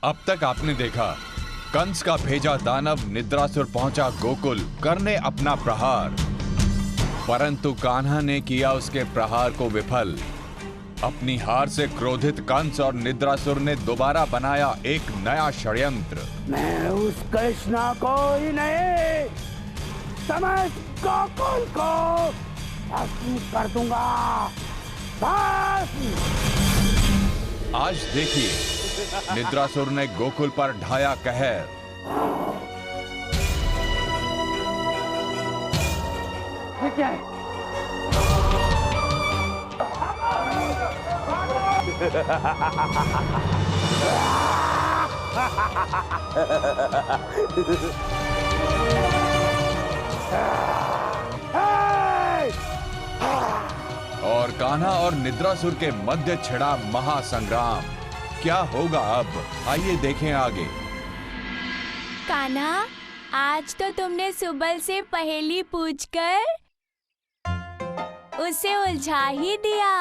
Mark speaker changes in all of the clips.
Speaker 1: अब तक आपने देखा कंस का भेजा दानव निद्रासुर पहुंचा गोकुल करने अपना प्रहार, परंतु कान्हा ने किया उसके प्रहार को विफल। अपनी हार से क्रोधित कंस और निद्रासुर ने दोबारा बनाया एक नया षड्यंत्र।
Speaker 2: मैं उस कृष्णा को ही नहीं, समस्त गोकुल को भस्म कर दूंगा।
Speaker 1: आज देखिए निद्रासुर ने गोकुल पर ढाया कहर।
Speaker 2: ठीक है।
Speaker 1: और कान्हा और निद्रासुर के मध्य छिड़ा महासंग्राम। क्या होगा अब, आइए देखें आगे।
Speaker 3: कान्हा, आज तो तुमने सुबल से पहेली पूछकर उसे उलझा ही दिया।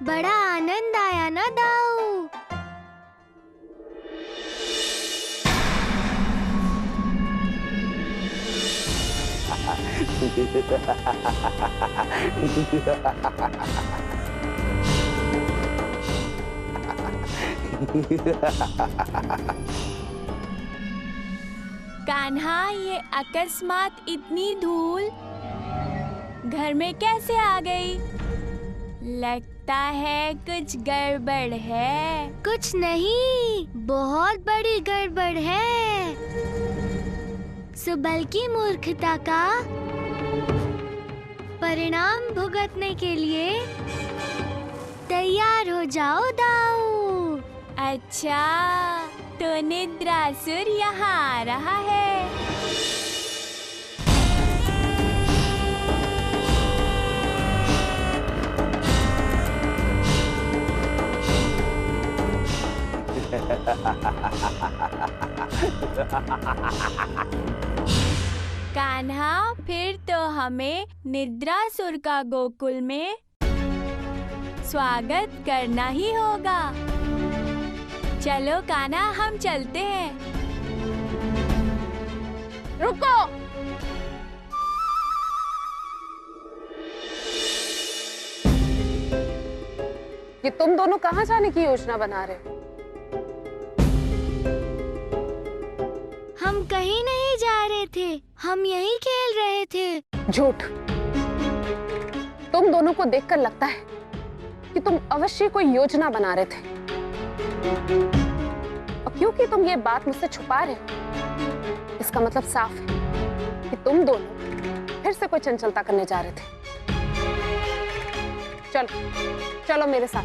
Speaker 4: बड़ा आनंद आया ना दाऊ।
Speaker 3: कान्हा, ये अकस्मात इतनी धूल घर में कैसे आ गई? लगता है कुछ गड़बड़ है।
Speaker 4: कुछ नहीं, बहुत बड़ी गड़बड़ है। सुबल की मूर्खता का परिणाम भुगतने के लिए तैयार हो जाओ दाऊ।
Speaker 3: अच्छा, तो निद्रासुर यहाँ आ रहा है। कान्हा, फिर तो हमें निद्रासुर का गोकुल में स्वागत करना ही होगा। चलो कान्हा, हम चलते हैं।
Speaker 5: रुको! ये तुम दोनों कहाँ जाने की योजना बना रहे हो?
Speaker 4: हम कहीं नहीं जा रहे थे, हम यहीं खेल रहे थे।
Speaker 5: झूठ! तुम दोनों को देखकर लगता है कि तुम अवश्य कोई योजना बना रहे थे। और क्योंकि तुम ये बात मुझसे छुपा रहे हो, इसका मतलब साफ है कि तुम दोनों फिर से कोई चंचलता करने जा रहे थे। चलो, चलो मेरे साथ।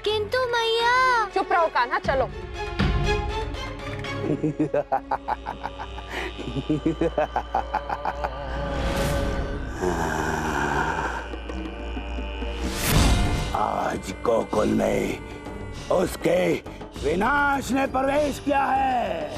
Speaker 4: किंतु मैया।
Speaker 5: चुप रहो कान्हा, चलो।
Speaker 2: आज गोकुल में उसके विनाश ने प्रवेश किया है।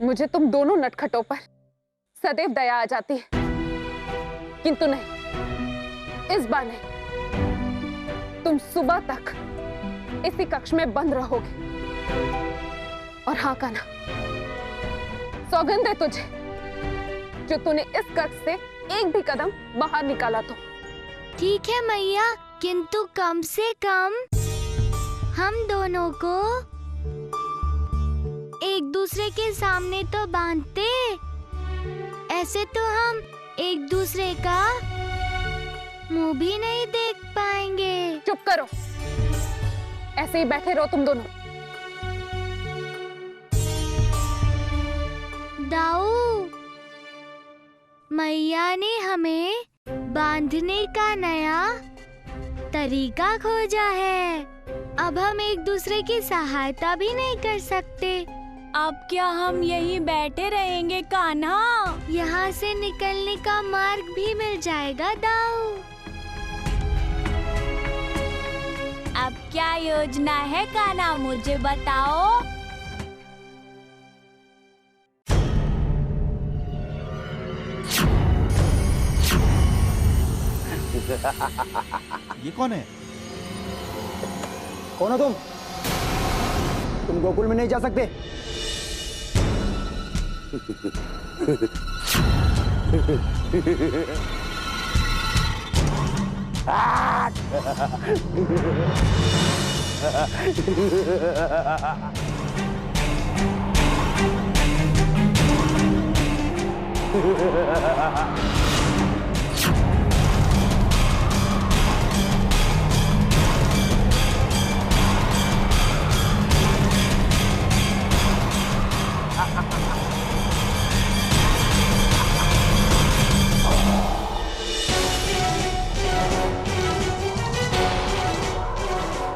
Speaker 5: मुझे तुम दोनों नटखटों पर सदैव दया आ जाती है, किंतु नहीं, इस बार नहीं। तुम सुबह तक इसी कक्ष में बंद रहोगे। और हाँ कान्हा, सौगंध है तुझे, जो तूने इस कक्ष से एक भी कदम बाहर निकाला तो।
Speaker 4: ठीक है मैया, किंतु कम से कम हम दोनों को एक दूसरे के सामने तो बांधते। ऐसे तो हम एक दूसरे का मुंह भी नहीं देख पाएंगे।
Speaker 5: चुप करो, ऐसे ही बैठे रहो तुम दोनों।
Speaker 4: दाऊ, मैया ने हमें बांधने का नया तरीका खोजा है। अब हम एक दूसरे की सहायता भी नहीं कर सकते।
Speaker 3: अब क्या हम यहीं बैठे रहेंगे कान्हा?
Speaker 4: यहाँ से निकलने का मार्ग भी मिल जाएगा दाऊ।
Speaker 3: अब क्या योजना है कान्हा, मुझे बताओ।
Speaker 6: ये कौन है?
Speaker 2: कौन हो तुम? तुम गोकुल में नहीं जा सकते।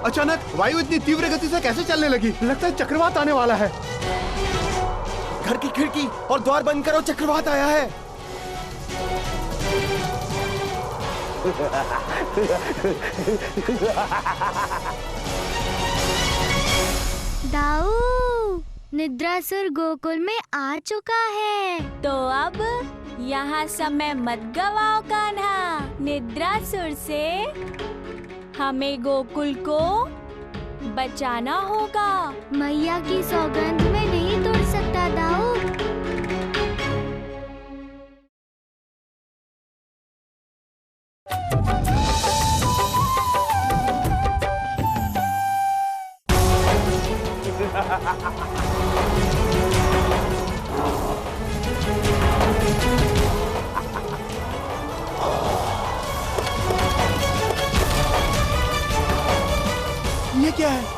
Speaker 6: अचानक वायु इतनी तीव्र गति से कैसे चलने लगी? लगता है चक्रवात आने वाला है। घर की खिड़की और द्वार बंद करो, चक्रवात आया है।
Speaker 4: दाऊ, निद्रासुर गोकुल में आ चुका है।
Speaker 3: तो अब यहाँ समय मत गवाओ कान्हा, निद्रासुर से हमें गोकुल को बचाना होगा।
Speaker 4: मैया की सौगंध में नहीं तोड़ सकता दाऊ।
Speaker 6: ये क्या है?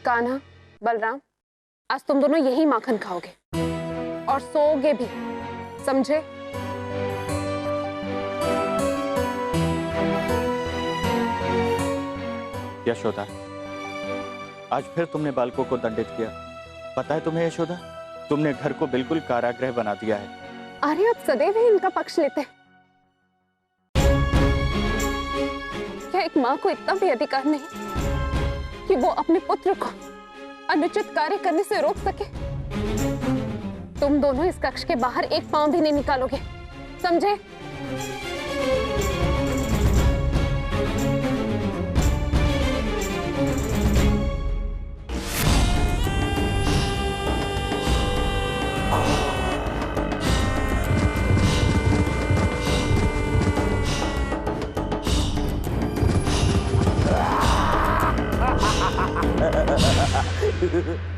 Speaker 5: कान्हा, बलराम, आज तुम दोनों यही माखन खाओगे और सोओगे भी, समझे?
Speaker 7: यशोदा, आज फिर तुमने बालकों को दंडित किया। पता है तुम्हें यशोदा, तुमने घर को बिल्कुल कारागृह बना दिया है।
Speaker 5: अरे आप सदैव ही इनका पक्ष लेते हैं। क्या एक माँ को इतना भी अधिकार नहीं कि वो अपने पुत्र को अनुचित कार्य करने से रोक सके? तुम दोनों इस कक्ष के बाहर एक पांव भी नहीं निकालोगे, समझे?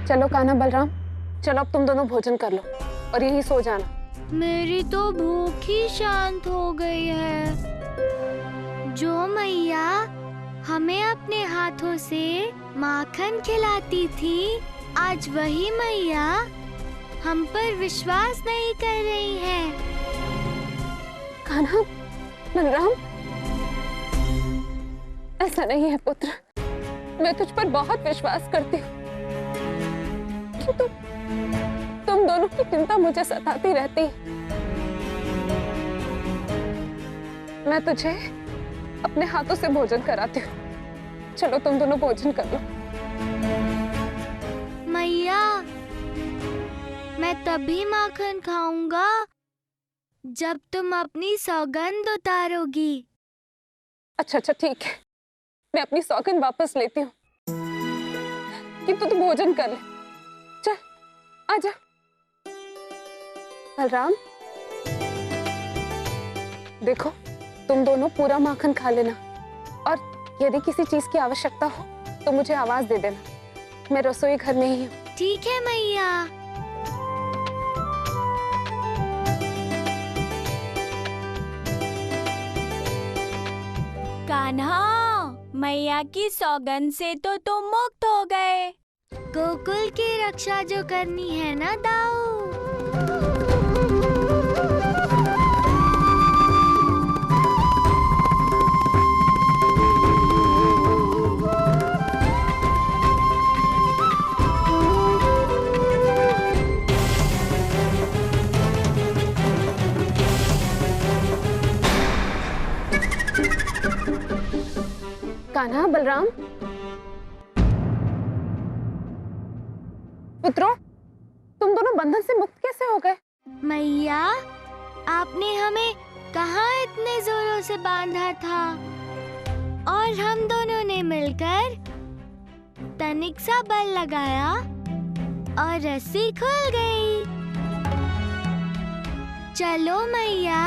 Speaker 5: चलो कान्हा, बलराम, चलो अब तुम दोनों भोजन कर लो और यहीं सो जाना।
Speaker 4: मेरी तो भूख ही शांत हो गई है। जो मैया हमें अपने हाथों से माखन खिलाती थी, आज वही मैया हम पर विश्वास नहीं कर रही है।
Speaker 5: कान्हा, बलराम, ऐसा नहीं है पुत्र, मैं तुझ पर बहुत विश्वास करती हूँ, किंतु तुम दोनों की चिंता मुझे सताती रहती है। मैं तुझे अपने हाथों से भोजन कराती हूँ। चलो तुम दोनों भोजन कर लो।
Speaker 4: मैया, मैं तभी माखन खाऊंगा जब तुम अपनी सौगंध उतारोगी।
Speaker 5: अच्छा अच्छा, ठीक है, मैं अपनी सौगंध वापस लेती हूँ, किंतु तू भोजन कर ले। चल, आजा। बलराम, देखो, तुम दोनों पूरा माखन खा लेना और यदि किसी चीज की आवश्यकता हो तो मुझे आवाज दे देना। मैं रसोई घर में ही हूँ।
Speaker 4: ठीक है मैया।
Speaker 3: कान्हा, मैया की सौगंध से तो तुम मुक्त हो गए,
Speaker 4: गोकुल की रक्षा जो करनी है ना दाऊ।
Speaker 5: कान्हा, बलराम, पुत्रों, तुम दोनों बंधन से मुक्त कैसे हो गए?
Speaker 4: मैया, आपने हमें कहाँ इतने जोरों से बांधा था और हम दोनों ने मिलकर तनिक सा बल लगाया और रस्सी खुल गई। चलो मैया,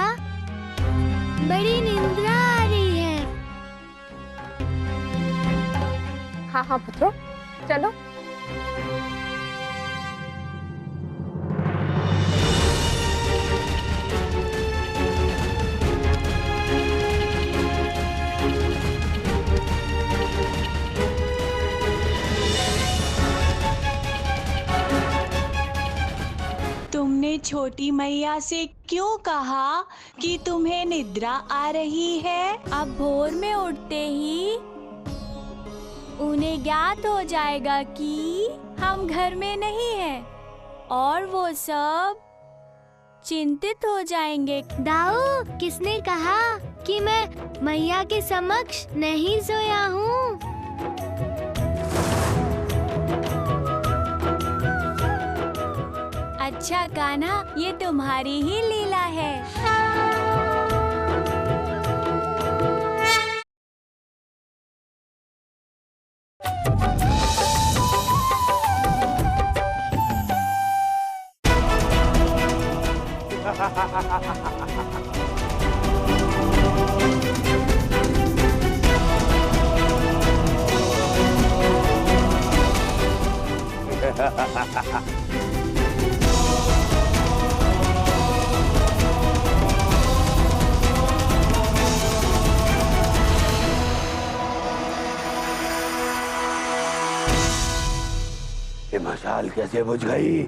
Speaker 4: बड़ी निंद्रा आ रही है।
Speaker 5: हाँ हाँ पुत्रों, चलो।
Speaker 3: तुमने छोटी मैया से क्यों कहा कि तुम्हें निद्रा आ रही है? अब भोर में उठते ही उन्हें ज्ञात हो जाएगा कि हम घर में नहीं हैं और वो सब चिंतित हो जाएंगे।
Speaker 4: दाऊ, किसने कहा कि मैं मैया के समक्ष नहीं सोया हूँ?
Speaker 3: अच्छा कान्हा, ये तुम्हारी ही लीला है।
Speaker 2: ये मशाल कैसे बुझ गई?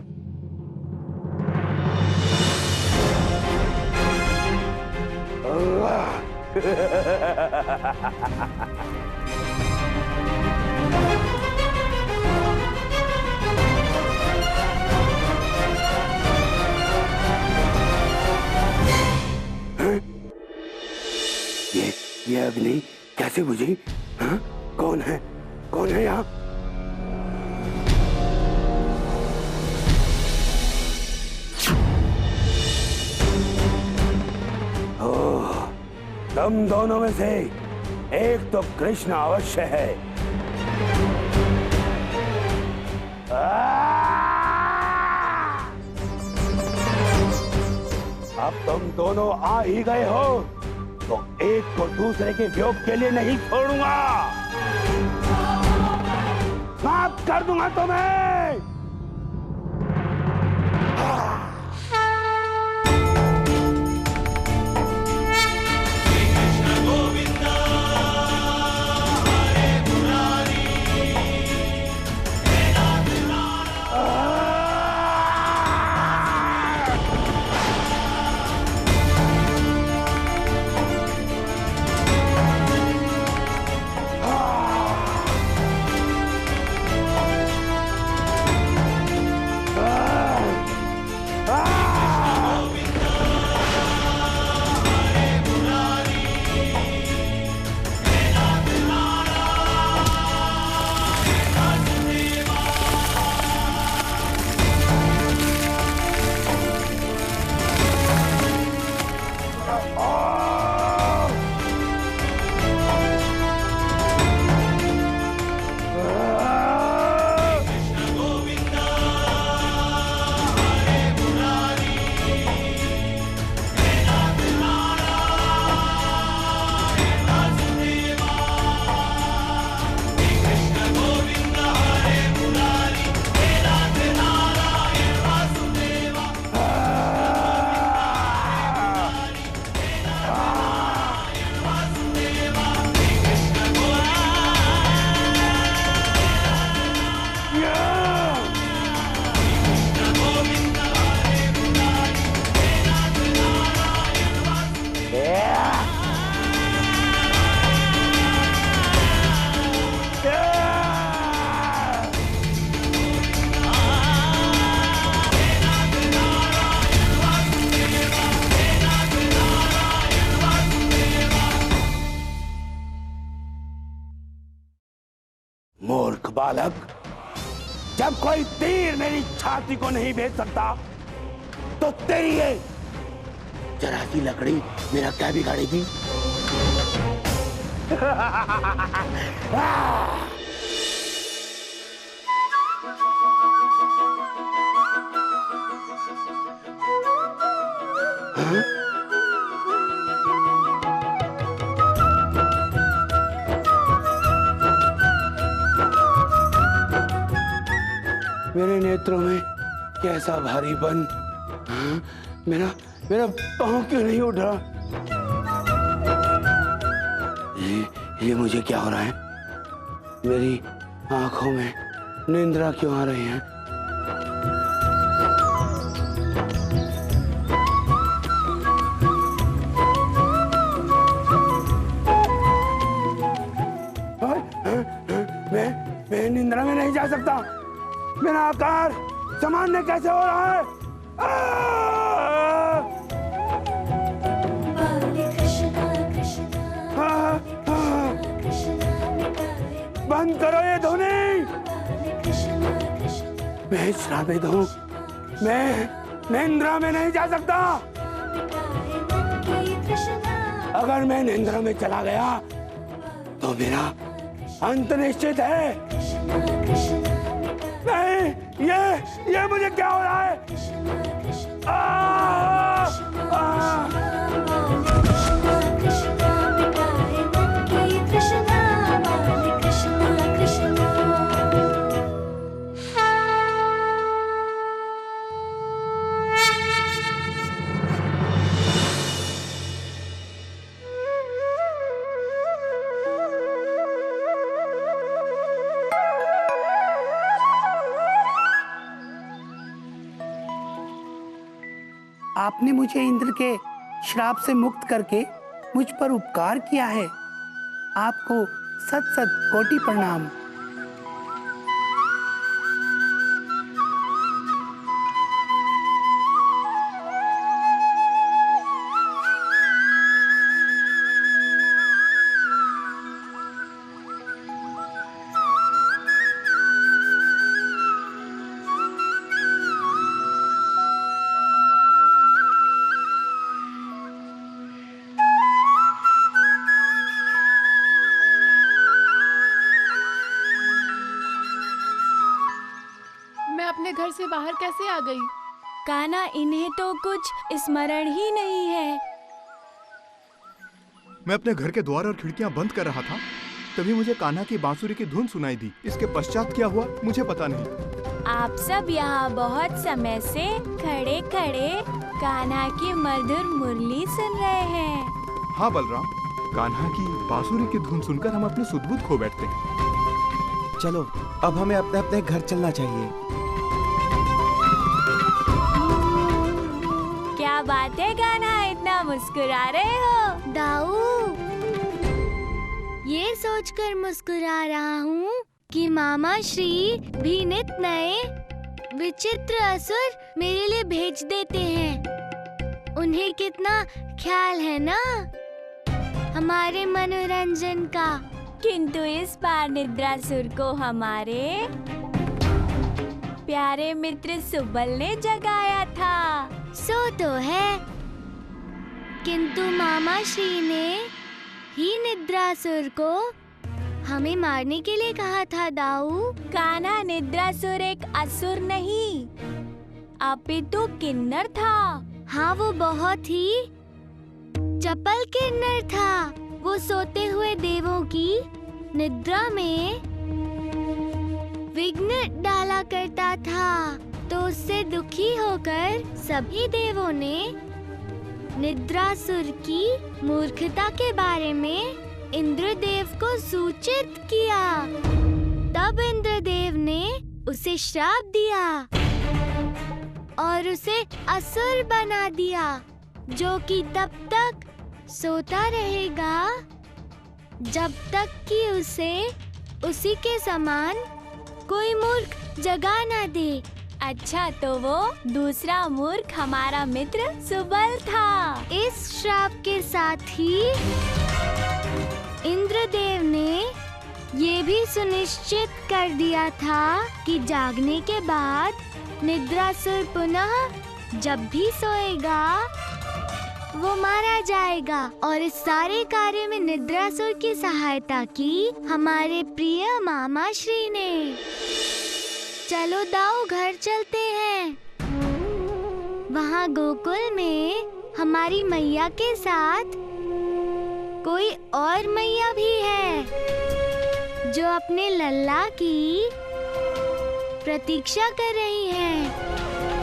Speaker 2: ये अग्नि कैसे बुझी? हाँ? कौन है? कौन है यहाँ? तुम दोनों में से एक तो कृष्ण अवश्य है। अब तुम दोनों आ ही गए हो तो एक को दूसरे के वियोग के लिए नहीं छोड़ूंगा, समाप्त कर दूंगा तुम्हें। मूर्ख बालक, जब कोई तीर मेरी छाती को नहीं भेद सकता तो तेरी ये जरा सी लकड़ी मेरा क्या बिगाड़ेगी? मेरे नेत्रों में कैसा भारीपन, मेरा मेरा पाँव क्यों नहीं उठ रहा? ये मुझे क्या हो रहा है? मेरी आंखों में निंद्रा क्यों आ रही है? मैं निंद्रा में नहीं जा सकता। मेरा आकार सामान्य कैसे हो रहा है? बंद करो ये धुनी। मैं श्रापित हूँ, मैं निंद्रा में नहीं जा सकता। अगर मैं निंद्रा में चला गया तो मेरा अंत निश्चित है। नहीं, ये मुझे क्या हो रहा है? आपने मुझे इंद्र के श्राप से मुक्त करके मुझ पर उपकार किया है। आपको सत सत कोटि प्रणाम।
Speaker 8: अपने घर से बाहर कैसे आ गई?
Speaker 3: कान्हा, इन्हें तो कुछ स्मरण ही नहीं है।
Speaker 6: मैं अपने घर के द्वार और खिड़कियां बंद कर रहा था, तभी मुझे कान्हा की बांसुरी की धुन सुनाई दी। इसके पश्चात क्या हुआ मुझे पता नहीं।
Speaker 3: आप सब यहाँ बहुत समय से खड़े खड़े कान्हा की मधुर मुरली सुन रहे हैं।
Speaker 6: हाँ बलराम, कान्हा की बांसुरी की धुन सुनकर हम अपनी सुध-बुध खो बैठते हैं।
Speaker 9: चलो अब हमें अपने अपने घर चलना चाहिए।
Speaker 3: क्या बात है कान्हा, इतना मुस्कुरा रहे हो?
Speaker 4: दाऊ, ये सोचकर मुस्कुरा रहा हूँ कि मामा श्री भी नित नए विचित्र असुर मेरे लिए भेज देते हैं। उन्हें कितना ख्याल है ना हमारे मनोरंजन का।
Speaker 3: किंतु इस बार निद्रासुर को हमारे प्यारे मित्र सुबल ने जगाया था।
Speaker 4: सो तो है, किंतु मामा श्री ने ही निद्रासुर को हमें मारने के लिए कहा था। दाऊ,
Speaker 3: कान्हा, निद्रासुर एक असुर नहीं अपितु किन्नर था।
Speaker 4: हाँ, वो बहुत ही चपल किन्नर था। वो सोते हुए देवों की निद्रा में विघ्न डाला करता था, तो उससे दुखी होकर सभी देवों ने निद्रासुर की मूर्खता के बारे में इंद्रदेव को सूचित किया। तब इंद्रदेव ने उसे श्राप दिया और उसे असुर बना दिया, जो कि तब तक सोता रहेगा जब तक कि उसे उसी के समान कोई मूर्ख जगा न दे।
Speaker 3: अच्छा, तो वो दूसरा मूर्ख हमारा मित्र सुबल था।
Speaker 4: इस श्राप के साथ ही इंद्रदेव ने ये भी सुनिश्चित कर दिया था कि जागने के बाद निद्रासुर पुनः जब भी सोएगा वो मारा जाएगा। और इस सारे कार्य में निद्रासुर की सहायता की हमारे प्रिय मामा श्री ने। चलो दाऊ, घर चलते हैं। वहाँ गोकुल में हमारी मैया के साथ कोई और मैया भी है जो अपने लल्ला की प्रतीक्षा कर रही हैं।